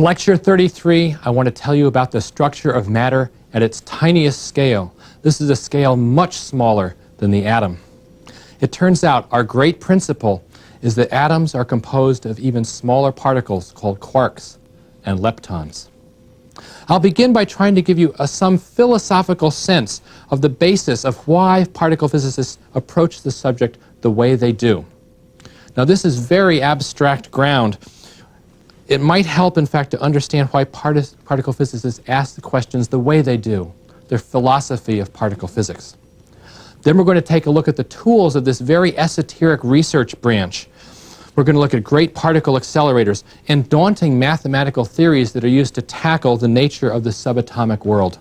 In Lecture 33, I want to tell you about the structure of matter at its tiniest scale. This is a scale much smaller than the atom. It turns out our great principle is that atoms are composed of even smaller particles called quarks and leptons. I'll begin by trying to give you some philosophical sense of the basis of why particle physicists approach the subject the way they do. Now, this is very abstract ground. It might help, in fact, to understand why particle physicists ask the questions the way they do, their philosophy of particle physics. Then we're going to take a look at the tools of this very esoteric research branch. We're going to look at great particle accelerators and daunting mathematical theories that are used to tackle the nature of the subatomic world.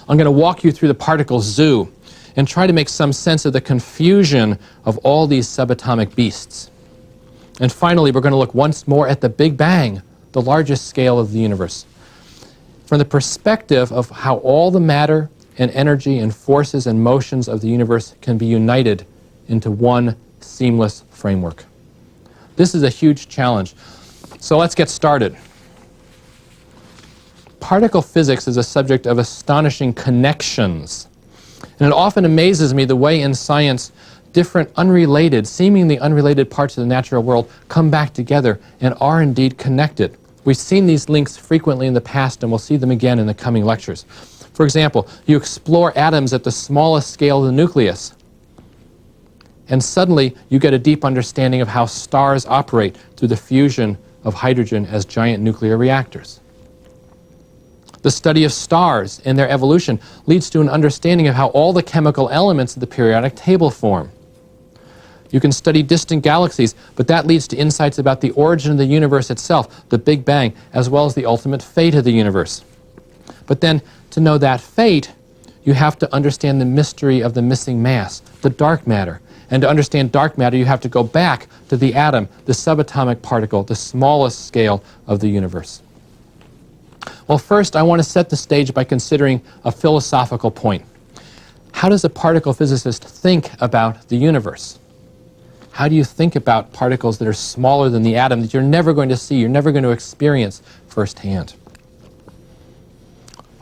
I'm going to walk you through the particle zoo and try to make some sense of the confusion of all these subatomic beasts. And finally, we're going to look once more at the Big Bang, the largest scale of the universe, from the perspective of how all the matter and energy and forces and motions of the universe can be united into one seamless framework. This is a huge challenge. So let's get started. Particle physics is a subject of astonishing connections. And it often amazes me the way in science different unrelated, seemingly unrelated parts of the natural world come back together and are indeed connected. We've seen these links frequently in the past, and we'll see them again in the coming lectures. For example, you explore atoms at the smallest scale of the nucleus, and suddenly you get a deep understanding of how stars operate through the fusion of hydrogen as giant nuclear reactors. The study of stars and their evolution leads to an understanding of how all the chemical elements of the periodic table form. You can study distant galaxies, but that leads to insights about the origin of the universe itself, the Big Bang, as well as the ultimate fate of the universe. But then, to know that fate, you have to understand the mystery of the missing mass, the dark matter. And to understand dark matter, you have to go back to the atom, the subatomic particle, the smallest scale of the universe. Well, first, I want to set the stage by considering a philosophical point. How does a particle physicist think about the universe? How do you think about particles that are smaller than the atom that you're never going to see, you're never going to experience firsthand?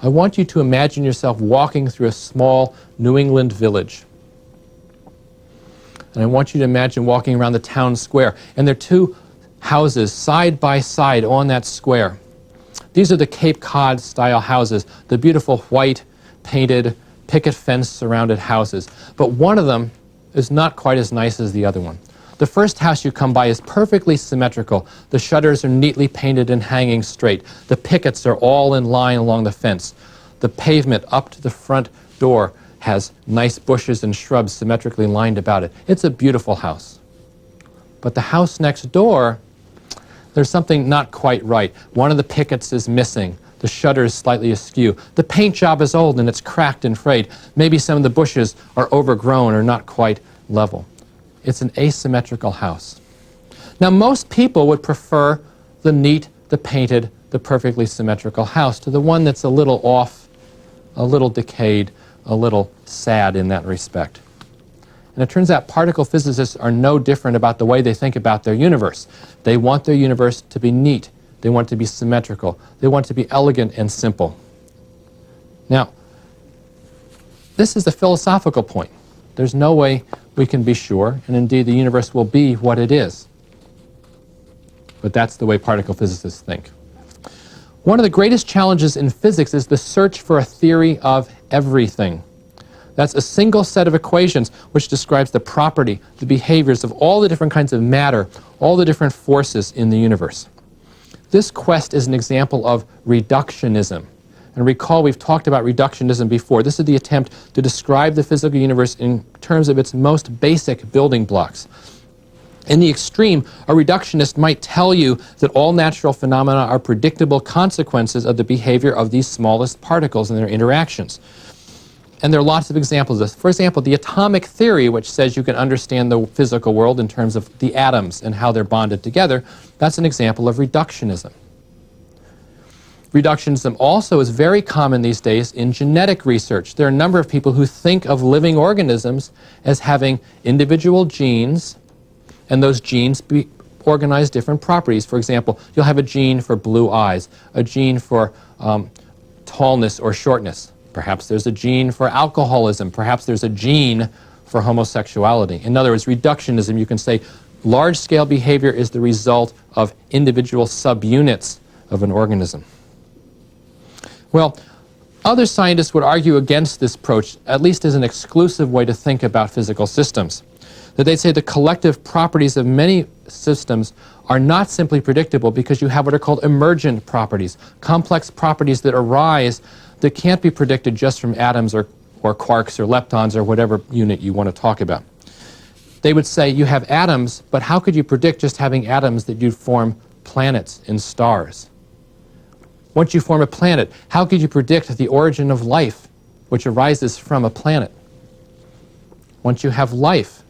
I want you to imagine yourself walking through a small New England village. And I want you to imagine walking around the town square, and there are two houses side by side on that square. These are the Cape Cod style houses, the beautiful white painted picket fence surrounded houses. But one of them is not quite as nice as the other one. The first house you come by is perfectly symmetrical. The shutters are neatly painted and hanging straight. The pickets are all in line along the fence. The pavement up to the front door has nice bushes and shrubs symmetrically lined about it. It's a beautiful house. But the house next door, there's something not quite right. One of the pickets is missing. The shutter is slightly askew. The paint job is old and it's cracked and frayed. Maybe some of the bushes are overgrown or not quite level. It's an asymmetrical house. Now, most people would prefer the neat, the painted, the perfectly symmetrical house to the one that's a little off, a little decayed, a little sad in that respect. And it turns out particle physicists are no different about the way they think about their universe. They want their universe to be neat. They want it to be symmetrical. They want it to be elegant and simple. Now, this is the philosophical point. There's no way we can be sure, and indeed the universe will be what it is. But that's the way particle physicists think. One of the greatest challenges in physics is the search for a theory of everything. That's a single set of equations which describes the property, the behaviors of all the different kinds of matter, all the different forces in the universe. This quest is an example of reductionism. And recall, we've talked about reductionism before. This is the attempt to describe the physical universe in terms of its most basic building blocks. In the extreme, a reductionist might tell you that all natural phenomena are predictable consequences of the behavior of these smallest particles and their interactions. And there are lots of examples of this. For example, the atomic theory, which says you can understand the physical world in terms of the atoms and how they're bonded together, that's an example of reductionism. Reductionism also is very common these days in genetic research. There are a number of people who think of living organisms as having individual genes, and those genes organize different properties. For example, you'll have a gene for blue eyes, a gene for tallness or shortness. Perhaps there's a gene for alcoholism. Perhaps there's a gene for homosexuality. In other words, reductionism, you can say large-scale behavior is the result of individual subunits of an organism. Well, other scientists would argue against this approach, at least as an exclusive way to think about physical systems. That they'd say the collective properties of many systems are not simply predictable because you have what are called emergent properties, complex properties that arise that can't be predicted just from atoms or quarks or leptons or whatever unit you want to talk about. They would say you have atoms, but how could you predict just having atoms that you'd form planets and stars? Once you form a planet, how could you predict the origin of life, which arises from a planet? Once you have life,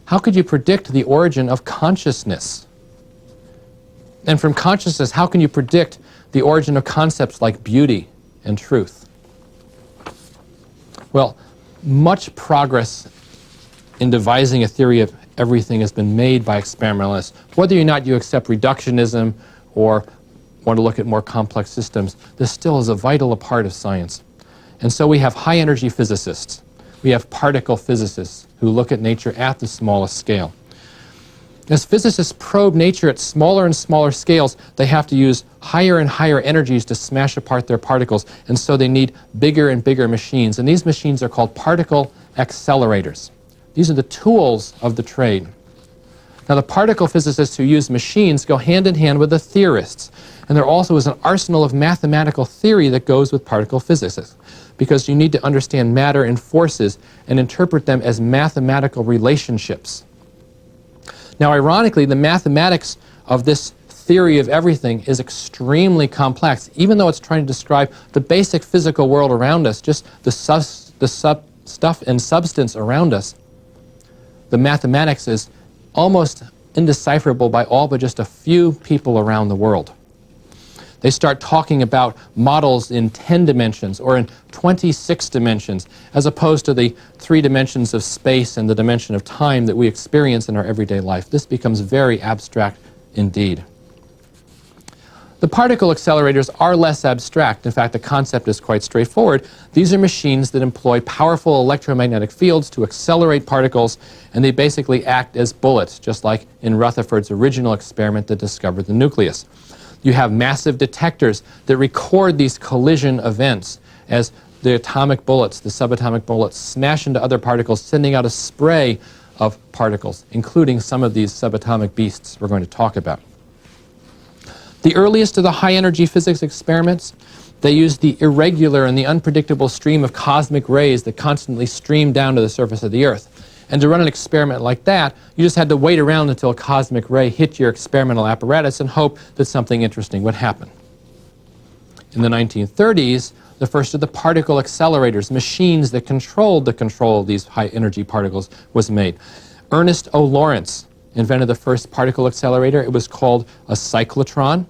how could you predict the origin of consciousness? And from consciousness, how can you predict the origin of concepts like beauty and truth? Well, much progress in devising a theory of everything has been made by experimentalists. Whether or not you accept reductionism or want to look at more complex systems, this still is a vital part of science. And so we have high-energy physicists. We have particle physicists who look at nature at the smallest scale. As physicists probe nature at smaller and smaller scales, they have to use higher and higher energies to smash apart their particles, and so they need bigger and bigger machines. And these machines are called particle accelerators. These are the tools of the trade. Now, the particle physicists who use machines go hand in hand with the theorists. And there also is an arsenal of mathematical theory that goes with particle physics, because you need to understand matter and forces and interpret them as mathematical relationships. Now, ironically, the mathematics of this theory of everything is extremely complex. Even though it's trying to describe the basic physical world around us, just the stuff and substance around us, the mathematics is almost indecipherable by all but just a few people around the world. They start talking about models in 10 dimensions or in 26 dimensions, as opposed to the 3 dimensions of space and the dimension of time that we experience in our everyday life. This becomes very abstract indeed. The particle accelerators are less abstract. In fact, the concept is quite straightforward. These are machines that employ powerful electromagnetic fields to accelerate particles, and they basically act as bullets, just like in Rutherford's original experiment that discovered the nucleus. You have massive detectors that record these collision events as the atomic bullets, the subatomic bullets, smash into other particles, sending out a spray of particles, including some of these subatomic beasts we're going to talk about. The earliest of the high-energy physics experiments, they used the irregular and the unpredictable stream of cosmic rays that constantly stream down to the surface of the Earth. And to run an experiment like that, you just had to wait around until a cosmic ray hit your experimental apparatus and hope that something interesting would happen. In the 1930s, the first of the particle accelerators, machines that controlled the control of these high-energy particles, was made. Ernest O. Lawrence invented the first particle accelerator. It was called a cyclotron.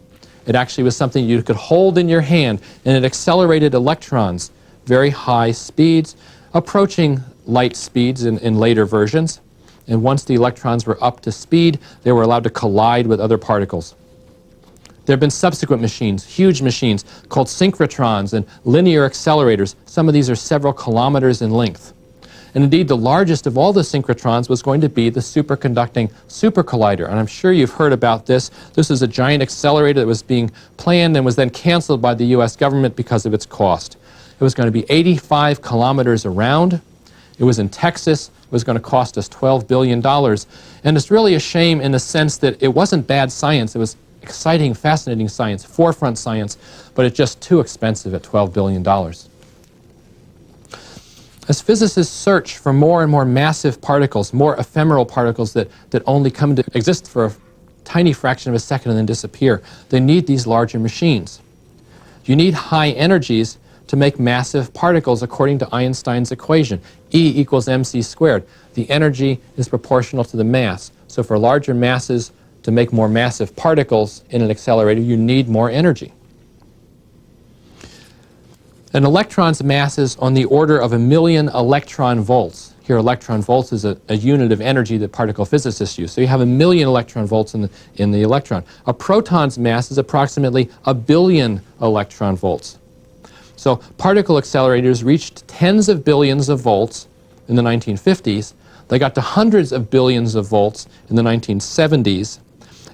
It actually was something you could hold in your hand, and it accelerated electrons, very high speeds, approaching light speeds in later versions. And once the electrons were up to speed, they were allowed to collide with other particles. There have been subsequent machines, huge machines, called synchrotrons and linear accelerators. Some of these are several kilometers in length. And indeed, the largest of all the synchrotrons was going to be the superconducting supercollider. And I'm sure you've heard about this. This is a giant accelerator that was being planned and was then canceled by the US government because of its cost. It was going to be 85 kilometers around. It was in Texas. It was going to cost us $12 billion. And it's really a shame in the sense that it wasn't bad science. It was exciting, fascinating science, forefront science, but it's just too expensive at $12 billion. As physicists search for more and more massive particles, more ephemeral particles that only come to exist for a tiny fraction of a second and then disappear, they need these larger machines. You need high energies to make massive particles according to Einstein's equation, E equals mc squared. The energy is proportional to the mass. So for larger masses to make more massive particles in an accelerator, you need more energy. An electron's mass is on the order of 1,000,000 electron volts. Here, electron volts is a unit of energy that particle physicists use. So you have 1,000,000 electron volts in the electron. A proton's mass is approximately 1,000,000,000 electron volts. So particle accelerators reached tens of billions of volts in the 1950s. They got to hundreds of billions of volts in the 1970s.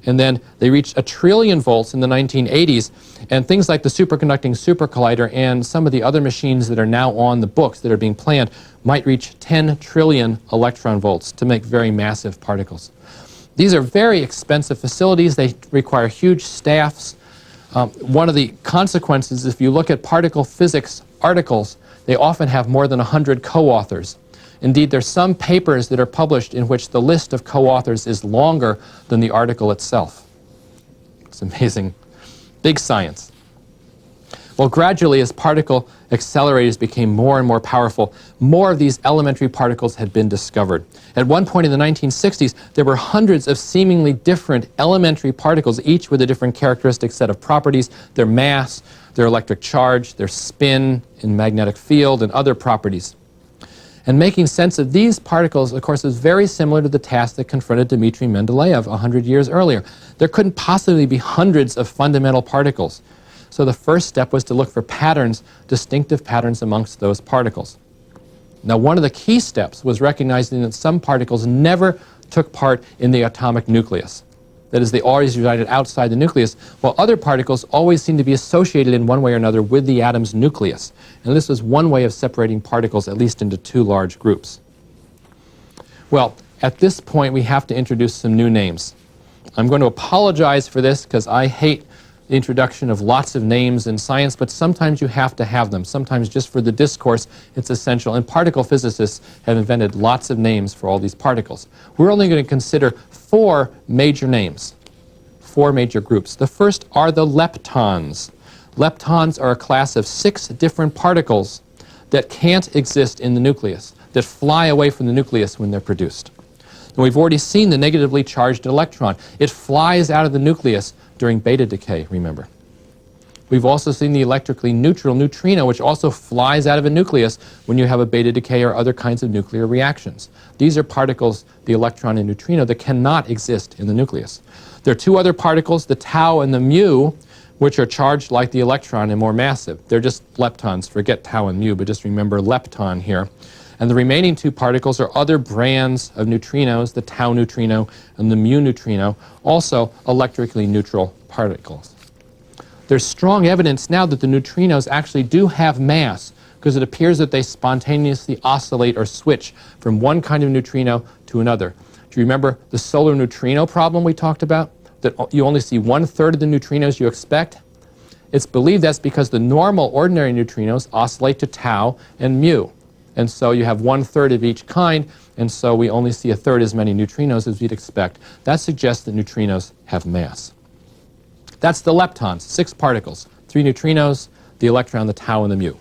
And then they reached 1 trillion volts in the 1980s. And things like the superconducting supercollider and some of the other machines that are now on the books that are being planned might reach 10 trillion electron volts to make very massive particles. These are very expensive facilities. They require huge staffs. One of the consequences, if you look at particle physics articles, they often have more than 100 co-authors. Indeed, there's some papers that are published in which the list of co-authors is longer than the article itself. It's amazing. Big science. Well, gradually, as particle accelerators became more and more powerful, more of these elementary particles had been discovered. At one point in the 1960s, there were hundreds of seemingly different elementary particles, each with a different characteristic set of properties, their mass, their electric charge, their spin in magnetic field, and other properties. And making sense of these particles, of course, is very similar to the task that confronted Dmitri Mendeleev 100 years earlier. There couldn't possibly be hundreds of fundamental particles. So the first step was to look for patterns, distinctive patterns amongst those particles. Now, one of the key steps was recognizing that some particles never took part in the atomic nucleus. That is, they always resided outside the nucleus, while other particles always seem to be associated in one way or another with the atom's nucleus. And this was one way of separating particles, at least into two large groups. Well, at this point, we have to introduce some new names. I'm going to apologize for this because I hate the introduction of lots of names in science, but sometimes you have to have them. Sometimes just for the discourse, it's essential. And particle physicists have invented lots of names for all these particles. We're only going to consider 4 major names, 4 major groups. The first are the leptons. Leptons are a class of 6 different particles that can't exist in the nucleus, that fly away from the nucleus when they're produced. And we've already seen the negatively charged electron. It flies out of the nucleus during beta decay, remember. We've also seen the electrically neutral neutrino, which also flies out of a nucleus when you have a beta decay or other kinds of nuclear reactions. These are particles, the electron and neutrino, that cannot exist in the nucleus. There are 2 other particles, the tau and the mu, which are charged like the electron and more massive. They're just leptons. Forget tau and mu, but just remember lepton here. And the remaining 2 particles are other brands of neutrinos, the tau neutrino and the mu neutrino, also electrically neutral particles. There's strong evidence now that the neutrinos actually do have mass, because it appears that they spontaneously oscillate or switch from one kind of neutrino to another. Do you remember the solar neutrino problem we talked about? That you only see 1/3 of the neutrinos you expect? It's believed that's because the normal ordinary neutrinos oscillate to tau and mu. And so you have 1/3 of each kind, and so we only see 1/3 as many neutrinos as we'd expect. That suggests that neutrinos have mass. That's the leptons, 6 particles, 3 neutrinos, the electron, the tau, and the mu.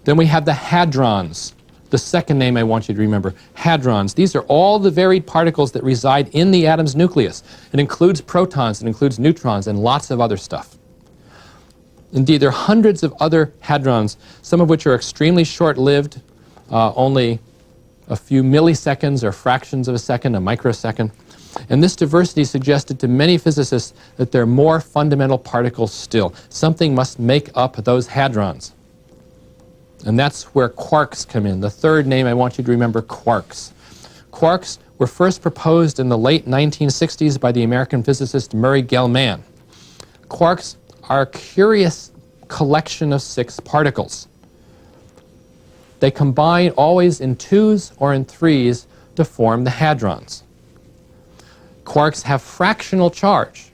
Then we have the hadrons, the second name I want you to remember, hadrons. These are all the varied particles that reside in the atom's nucleus. It includes protons, it includes neutrons, and lots of other stuff. Indeed, there are hundreds of other hadrons, some of which are extremely short-lived, only a few milliseconds or fractions of a second, a microsecond. And this diversity suggested to many physicists that there are more fundamental particles still. Something must make up those hadrons. And that's where quarks come in. The third name I want you to remember, quarks. Quarks were first proposed in the late 1960s by the American physicist Murray Gell-Mann. Quarks are a curious collection of 6 particles. They combine always in 2s or in 3s to form the hadrons. Quarks have fractional charge.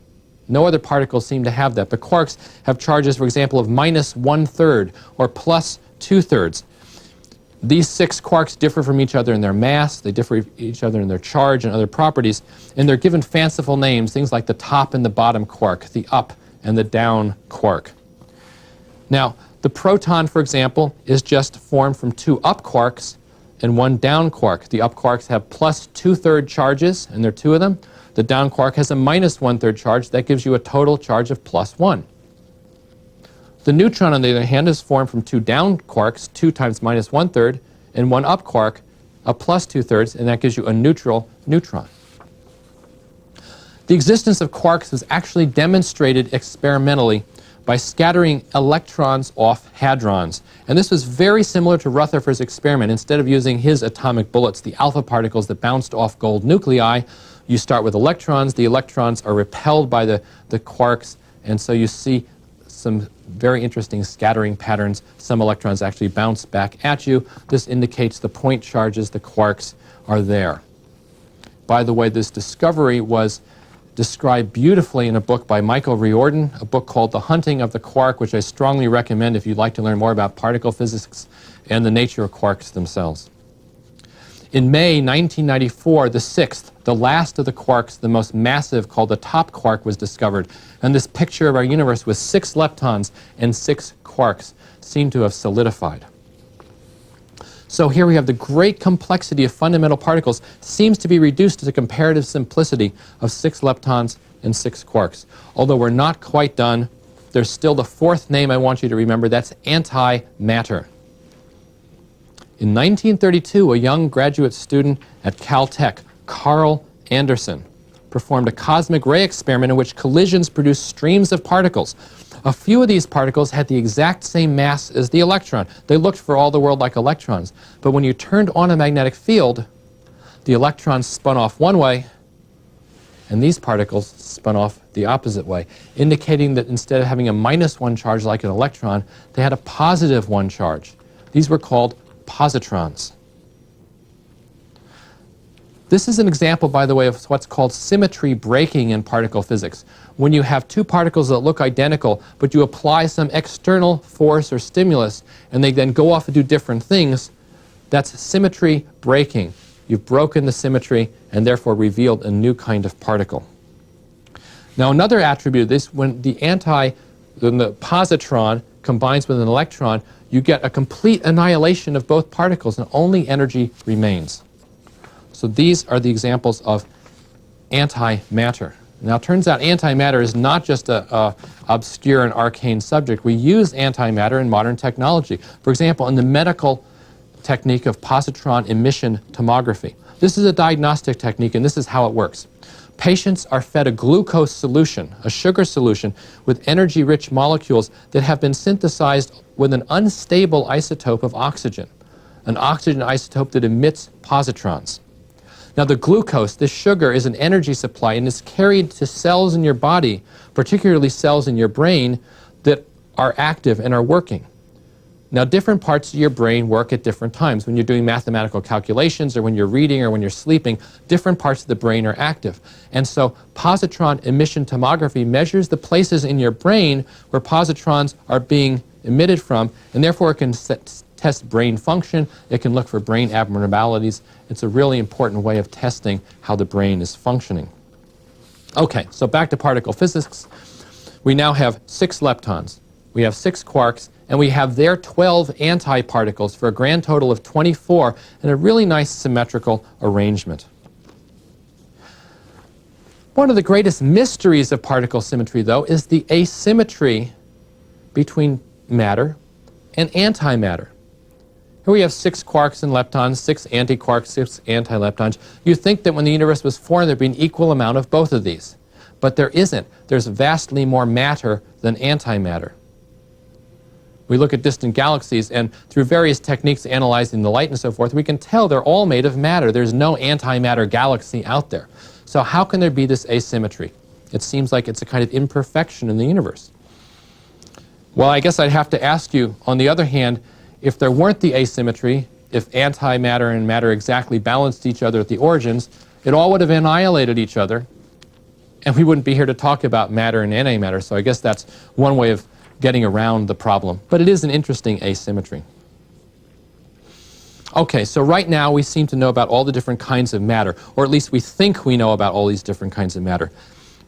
No other particles seem to have that, but quarks have charges, for example, of -1/3 or +2/3. These 6 quarks differ from each other in their mass, they differ from each other in their charge and other properties, and they're given fanciful names, things like the top and the bottom quark, the up and the down quark. Now, the proton, for example, is just formed from 2 up quarks and 1 down quark. The up quarks have +2/3 charges, and there are 2 of them. The down quark has a -1/3 charge. That gives you a total charge of +1. The neutron, on the other hand, is formed from 2 down quarks, 2 times -1/3, and one up quark, a plus 2/3, and that gives you a neutral neutron. The existence of quarks was actually demonstrated experimentally by scattering electrons off hadrons. And this was very similar to Rutherford's experiment. Instead of using his atomic bullets, the alpha particles that bounced off gold nuclei, you start with electrons. The electrons are repelled by the quarks, and so you see some very interesting scattering patterns. Some electrons actually bounce back at you. This indicates the point charges, the quarks, are there. By the way, this discovery was described beautifully in a book by Michael Riordan, a book called The Hunting of the Quark, which I strongly recommend if you'd like to learn more about particle physics and the nature of quarks themselves. In May 1994, the sixth, the last of the quarks, the most massive, called the top quark, was discovered. And this picture of our universe with 6 leptons and 6 quarks seemed to have solidified. So here we have the great complexity of fundamental particles seems to be reduced to the comparative simplicity of 6 leptons and 6 quarks. Although we're not quite done, there's still the fourth name I want you to remember. That's antimatter. In 1932, a young graduate student at Caltech, Carl Anderson, performed a cosmic ray experiment in which collisions produced streams of particles. A few of these particles had the exact same mass as the electron. They looked for all the world like electrons. But when you turned on a magnetic field, the electrons spun off one way, and these particles spun off the opposite way, indicating that instead of having a -1 charge like an electron, they had a +1 charge. These were called positrons. This is an example, by the way, of what's called symmetry breaking in particle physics. When you have two particles that look identical, but you apply some external force or stimulus, and they then go off and do different things, that's symmetry breaking. You've broken the symmetry and therefore revealed a new kind of particle. Now, another attribute of this, when the positron combines with an electron, you get a complete annihilation of both particles and only energy remains. So these are the examples of antimatter. Now, it turns out antimatter is not just an obscure and arcane subject. We use antimatter in modern technology. For example, in the medical technique of positron emission tomography. This is a diagnostic technique, and this is how it works. Patients are fed a glucose solution, a sugar solution, with energy-rich molecules that have been synthesized with an unstable isotope of oxygen, an oxygen isotope that emits positrons. Now, the glucose, this sugar, is an energy supply and is carried to cells in your body, particularly cells in your brain, that are active and are working. Now, different parts of your brain work at different times. When you're doing mathematical calculations or when you're reading or when you're sleeping, different parts of the brain are active. And so positron emission tomography measures the places in your brain where positrons are being emitted from, and therefore it can test brain function. It can look for brain abnormalities. It's a really important way of testing how the brain is functioning. Okay, so back to particle physics. We now have 6 leptons. We have 6 quarks, and we have their 12 antiparticles for a grand total of 24 and a really nice symmetrical arrangement. One of the greatest mysteries of particle symmetry, though, is the asymmetry between matter and antimatter. Here we have 6 quarks and leptons, 6 antiquarks, 6 antileptons. You think that when the universe was formed, there'd be an equal amount of both of these. But there isn't. There's vastly more matter than antimatter. We look at distant galaxies, and through various techniques analyzing the light and so forth, we can tell they're all made of matter. There's no antimatter galaxy out there. So how can there be this asymmetry? It seems like it's a kind of imperfection in the universe. Well, I guess I'd have to ask you, on the other hand, if there weren't the asymmetry, if antimatter and matter exactly balanced each other at the origins, it all would have annihilated each other, and we wouldn't be here to talk about matter and antimatter. So I guess that's one way of getting around the problem. But it is an interesting asymmetry. Okay, so right now we seem to know about all the different kinds of matter, or at least we think we know about all these different kinds of matter.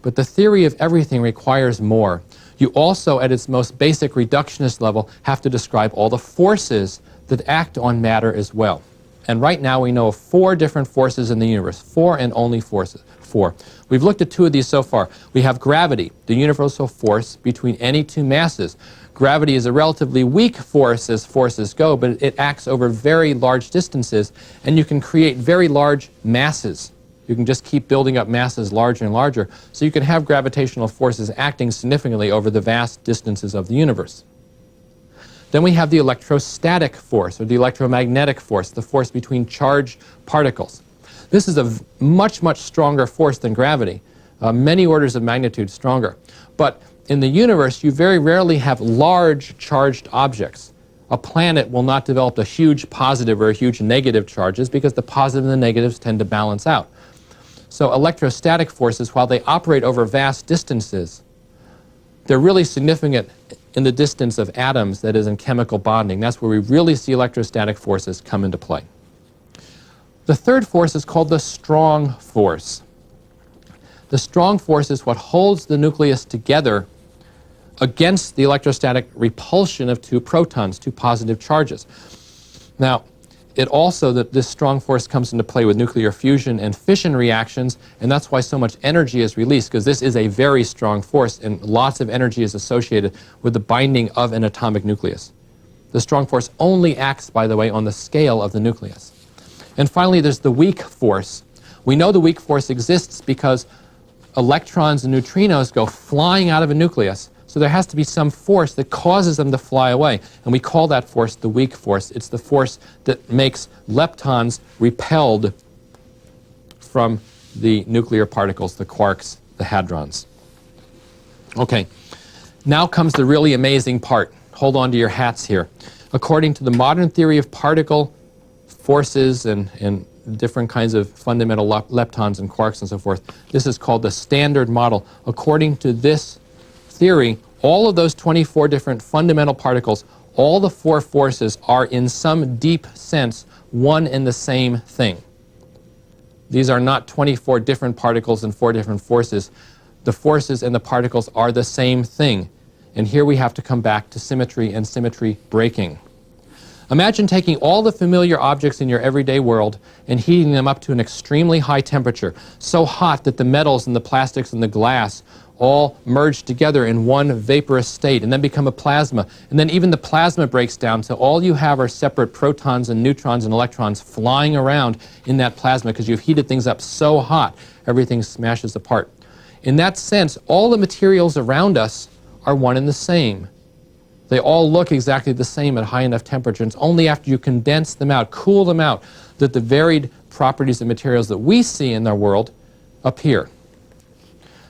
But the theory of everything requires more. You also, at its most basic reductionist level, have to describe all the forces that act on matter as well. And right now we know of 4 different forces in the universe, 4 and only forces. 4. We've looked at 2 of these so far. We have gravity, the universal force between any 2 masses. Gravity is a relatively weak force as forces go, but it acts over very large distances, and you can create very large masses. You can just keep building up masses larger and larger, so you can have gravitational forces acting significantly over the vast distances of the universe. Then we have the electrostatic force, or the electromagnetic force, the force between charged particles. This is a much, much stronger force than gravity, many orders of magnitude stronger. But in the universe, you very rarely have large charged objects. A planet will not develop a huge positive or a huge negative charges because the positive and the negatives tend to balance out. So electrostatic forces, while they operate over vast distances, they're really significant in the distance of atoms, that is in chemical bonding. That's where we really see electrostatic forces come into play. The third force is called the strong force. The strong force is what holds the nucleus together against the electrostatic repulsion of two protons, two positive charges. Now, it also, this strong force comes into play with nuclear fusion and fission reactions, and that's why so much energy is released, because this is a very strong force, and lots of energy is associated with the binding of an atomic nucleus. The strong force only acts, by the way, on the scale of the nucleus. And finally, there's the weak force. We know the weak force exists because electrons and neutrinos go flying out of a nucleus. So there has to be some force that causes them to fly away. And we call that force the weak force. It's the force that makes leptons repelled from the nuclear particles, the quarks, the hadrons. Okay, now comes the really amazing part. Hold on to your hats here. According to the modern theory of particle forces and different kinds of fundamental leptons and quarks and so forth, this is called the Standard Model. According to this theory, all of those 24 different fundamental particles, all the four forces are in some deep sense one and the same thing. These are not 24 different particles and 4 different forces. The forces and the particles are the same thing. And here we have to come back to symmetry and symmetry breaking. Imagine taking all the familiar objects in your everyday world and heating them up to an extremely high temperature, so hot that the metals and the plastics and the glass all merge together in one vaporous state and then become a plasma. And then even the plasma breaks down, so all you have are separate protons and neutrons and electrons flying around in that plasma because you've heated things up so hot, everything smashes apart. In that sense, all the materials around us are one and the same. They all look exactly the same at high enough temperature. And it's only after you condense them out, cool them out, that the varied properties of materials that we see in our world appear.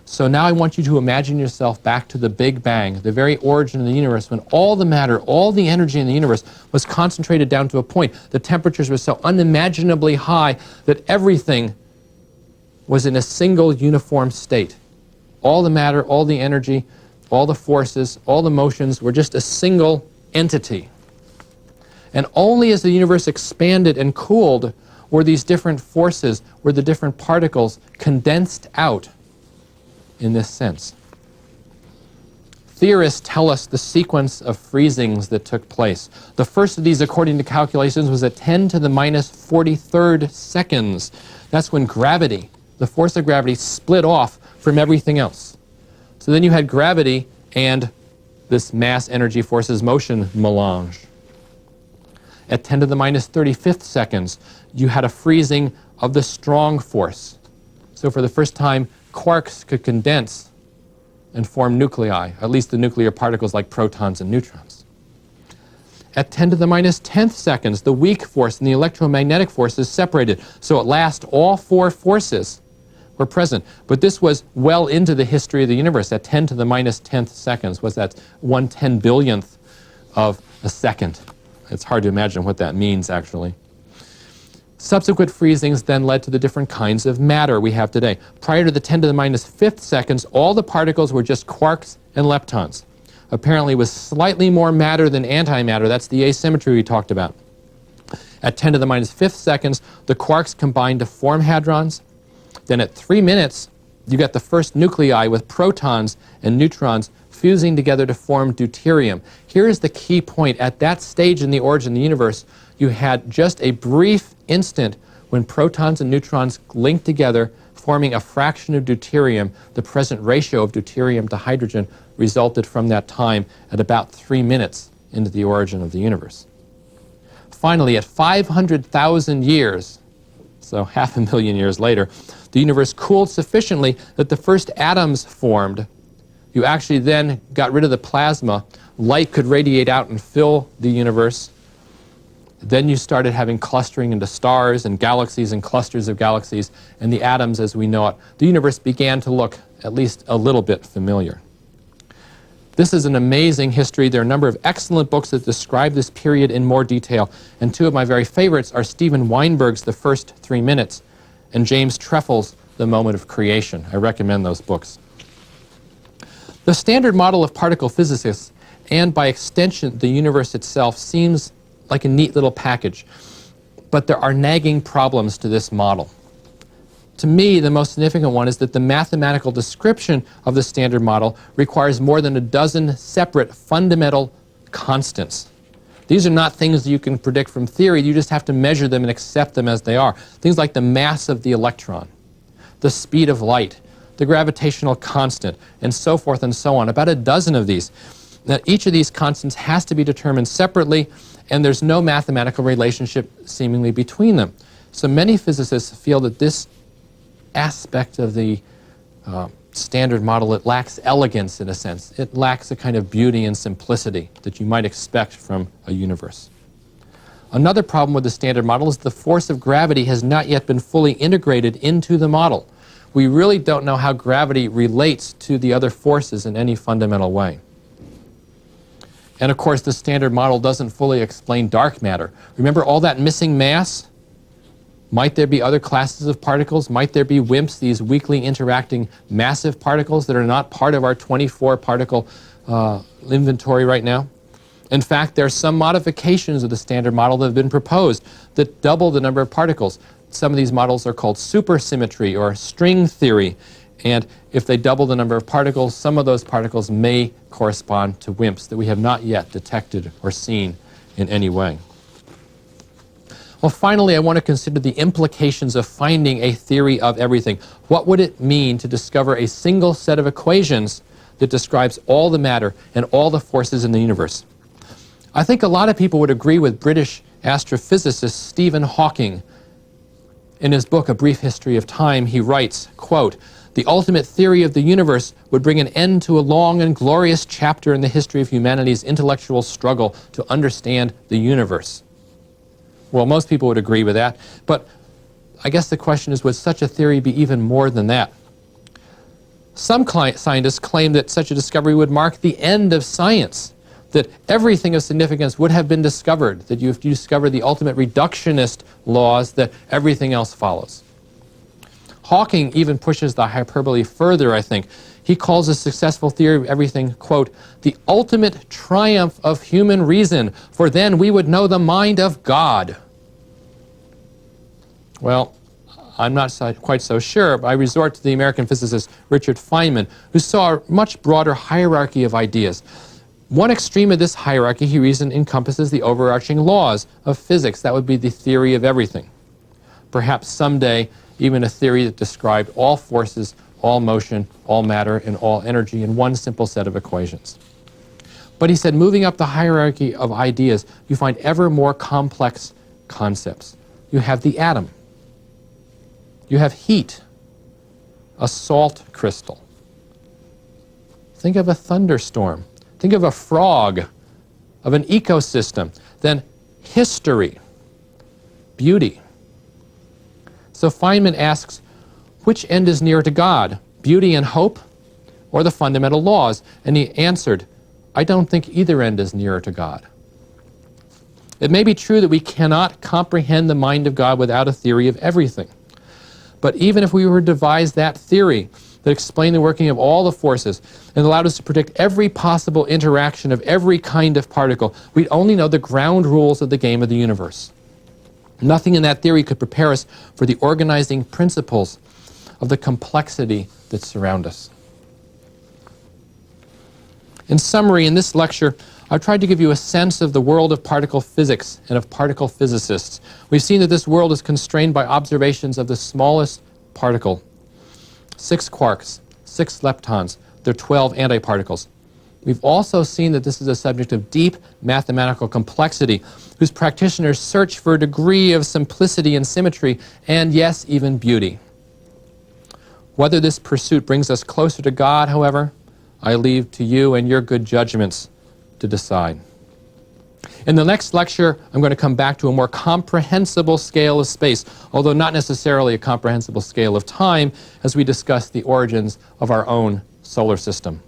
So now I want you to imagine yourself back to the Big Bang, the very origin of the universe, when all the matter, all the energy in the universe was concentrated down to a point. The temperatures were so unimaginably high that everything was in a single uniform state. All the matter, all the energy, all the forces, all the motions were just a single entity. And only as the universe expanded and cooled were these different forces, were the different particles condensed out in this sense. Theorists tell us the sequence of freezings that took place. The first of these, according to calculations, was at 10 to the minus 43rd seconds. That's when gravity, the force of gravity, split off from everything else. So then you had gravity and this mass energy forces motion melange. At 10 to the minus 35th seconds, you had a freezing of the strong force. So for the first time, quarks could condense and form nuclei, at least the nuclear particles like protons and neutrons. At 10 to the minus 10th seconds, the weak force and the electromagnetic forces separated. So at last, all 4 forces were present. But this was well into the history of the universe. At 10 to the minus 10th seconds, was that 1/10 billionth of a second. It's hard to imagine what that means, actually. Subsequent freezings then led to the different kinds of matter we have today. Prior to the 10 to the minus 5th seconds, all the particles were just quarks and leptons. Apparently it was slightly more matter than antimatter. That's the asymmetry we talked about. At 10 to the minus 5th seconds, the quarks combined to form hadrons. Then at 3 minutes, you got the first nuclei with protons and neutrons fusing together to form deuterium. Here is the key point. At that stage in the origin of the universe, you had just a brief instant when protons and neutrons link together, forming a fraction of deuterium, the present ratio of deuterium to hydrogen resulted from that time at about 3 minutes into the origin of the universe. Finally, at 500,000 years, so 500,000 years later, the universe cooled sufficiently that the first atoms formed. You actually then got rid of the plasma. Light could radiate out and fill the universe. Then you started having clustering into stars and galaxies and clusters of galaxies, and the atoms as we know it. The universe began to look at least a little bit familiar. This is an amazing history. There are a number of excellent books that describe this period in more detail, and two of my very favorites are Steven Weinberg's The First 3 Minutes and James Treffel's The Moment of Creation. I recommend those books. The standard model of particle physicists, and by extension the universe itself, seems like a neat little package, but there are nagging problems to this model. To me, the most significant one is that the mathematical description of the standard model requires more than a dozen separate fundamental constants. These are not things you can predict from theory. You just have to measure them and accept them as they are. Things like the mass of the electron, the speed of light, the gravitational constant, and so forth and so on. About a dozen of these. Now, each of these constants has to be determined separately, and there's no mathematical relationship seemingly between them. So many physicists feel that this aspect of the standard model, it lacks elegance in a sense. It lacks a kind of beauty and simplicity that you might expect from a universe. Another problem with the standard model is the force of gravity has not yet been fully integrated into the model. We really don't know how gravity relates to the other forces in any fundamental way. And of course, the standard model doesn't fully explain dark matter. Remember all that missing mass? Might there be other classes of particles? Might there be WIMPs, these weakly interacting massive particles that are not part of our 24 particle inventory right now? In fact, there are some modifications of the standard model that have been proposed that double the number of particles. Some of these models are called supersymmetry or string theory. And if they double the number of particles, some of those particles may correspond to WIMPs that we have not yet detected or seen in any way. Well, finally, I want to consider the implications of finding a theory of everything. What would it mean to discover a single set of equations that describes all the matter and all the forces in the universe? I think a lot of people would agree with British astrophysicist Stephen Hawking. In his book, A Brief History of Time, he writes, quote, "The ultimate theory of the universe would bring an end to a long and glorious chapter in the history of humanity's intellectual struggle to understand the universe." Well, most people would agree with that, but I guess the question is, would such a theory be even more than that? Some scientists claim that such a discovery would mark the end of science, that everything of significance would have been discovered, that if you discover the ultimate reductionist laws, that everything else follows. Hawking even pushes the hyperbole further, I think. He calls a successful theory of everything, quote, "the ultimate triumph of human reason, for then we would know the mind of God." Well, I'm not quite so sure, but I resort to the American physicist Richard Feynman, who saw a much broader hierarchy of ideas. One extreme of this hierarchy, he reasoned, encompasses the overarching laws of physics. That would be the theory of everything. Perhaps someday, even a theory that described all forces, all motion, all matter, and all energy in one simple set of equations. But he said, moving up the hierarchy of ideas, you find ever more complex concepts. You have the atom. You have heat, a salt crystal. Think of a thunderstorm. Think of a frog, of an ecosystem. Then history, beauty. So Feynman asks, which end is nearer to God, beauty and hope, or the fundamental laws? And he answered, I don't think either end is nearer to God. It may be true that we cannot comprehend the mind of God without a theory of everything. But even if we were to devise that theory that explained the working of all the forces and allowed us to predict every possible interaction of every kind of particle, we'd only know the ground rules of the game of the universe. Nothing in that theory could prepare us for the organizing principles of the complexity that surround us. In summary, in this lecture, I've tried to give you a sense of the world of particle physics and of particle physicists. We've seen that this world is constrained by observations of the smallest particle. 6 quarks, 6 leptons, there are 12 antiparticles. We've also seen that this is a subject of deep mathematical complexity, whose practitioners search for a degree of simplicity and symmetry, and yes, even beauty. Whether this pursuit brings us closer to God, however, I leave to you and your good judgments to decide. In the next lecture, I'm going to come back to a more comprehensible scale of space, although not necessarily a comprehensible scale of time, as we discuss the origins of our own solar system.